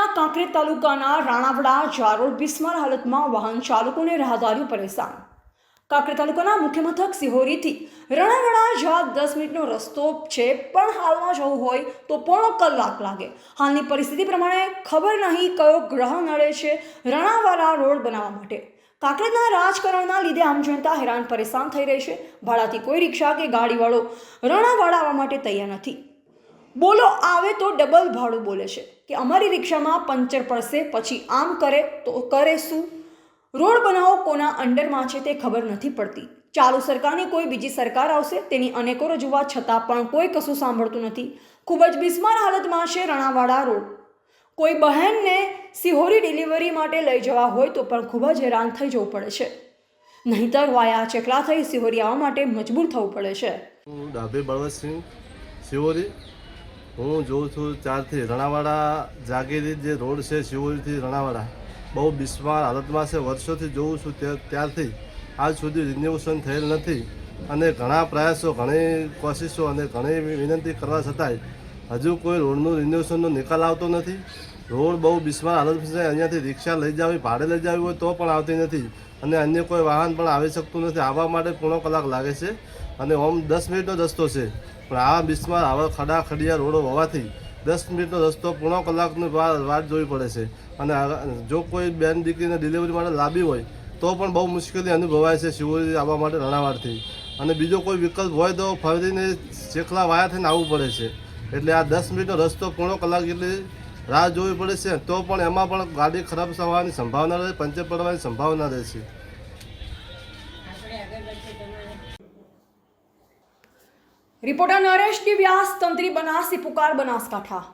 કચ્છના કાંકરેજ તાલુકાના રાણાવાડા જારોડ બિસ્માર હાલતમાં વાહન ચાલકોને રાહદારીઓ પરેશાન। કાંકરેજ તાલુકાના મુખ્ય મથક સિહોરીથી રાણાવાડા જા 10 મિનિટનો રસ્તો છે, પણ હાલમાં જવું હોય તો પોણો કલાક લાગે। હાલની પરિસ્થિતિ પ્રમાણે ખબર નહીં કયો ગ્રહ નડે છે રાણાવાડા રોડ બનાવવા માટે। કાંકરેજના રાજકારણના લીધે આમ જનતા હેરાન પરેશાન થઈ રહી છે। ભાડાથી કોઈ રિક્ષા કે ગાડીવાળો રાણાવાડા આવવા માટે તૈયાર નથી। બોલો આવે તો ડબલ ભાડું બોલે છે કે અમારી રિક્ષામાં પંચર પડશે, પછી આમ કરે તો કરે શું? રોડ બનાવો કોના અંડરમાં છે તે ખબર નથી પડતી। ચાલુ સરકારની કોઈ બીજી સરકાર આવશે તેની અનેકો રજૂઆત છતાં પણ કોઈ કશું સાંભળતું નથી। ખૂબ જ બિસ્માર હાલતમાં છે રાણાવાડા રોડ। કોઈ બહેનને સિહોરી ડિલિવરી માટે લઈ જવા હોય તો પણ ખૂબ જ હેરાન થઈ જવું પડે છે, નહીંતર વાયા ચકલા થઈ સિહોરી આવવા માટે મજબૂર થવું પડે છે। ડાભી બળવંતસિંહ સિહોરી હું જોઉં છું ત્યારથી રાણાવાડા જાગીરી જે રોડ છે સિહોરીથી રાણાવાડા બહુ બિસ્માર હાલતમાં છે। વર્ષોથી જોઉં છું ત્યારથી આજ સુધી રિન્યુએશન થયેલ નથી અને ઘણા પ્રયાસો, ઘણી કોશિશો અને ઘણી વિનંતી કરવા છતાંય હજુ કોઈ રોડનું રિન્યુએશનનો નિકાલ આવતો નથી। રોડ બહુ બિસ્માર હાલત છે। અહીંયાથી રિક્ષા લઈ જાવી, ભાડે લઈ જાવી હોય તો પણ આવતી નથી અને અન્ય કોઈ વાહન પણ આવી શકતું નથી। આવવા માટે પોણો કલાક લાગે છે અને ઓમ 10 મિનિટનો રસ્તો છે, પણ આવા બિસ્માર આવા ખડા ખડિયા રોડો હોવાથી 10 મિનિટનો રસ્તો પોણો કલાકની વાટ જોવી પડે છે અને જો કોઈ બેન દીકરીને ડિલિવરી માટે લાવી હોય તો પણ બહુ મુશ્કેલી અનુભવાય છે સિહોરી આવવા માટે રાણાવાડથી। અને બીજો કોઈ વિકલ્પ હોય તો ફરીને ચેખલા વાયા થઈને આવવું પડે છે, એટલે આ 10 મિનિટનો રસ્તો પોણો કલાક જેટલી રાહ જોવી પડે છે, તો પણ એમાં પણ ગાડી ખરાબ થવાની સંભાવના રહે, પંચર પડવાની સંભાવના રહે છે। રિપોર્ટર નરેશ ડી વ્યાસ, તંત્રી બનાસી પુકાર, બનાસકાંઠા।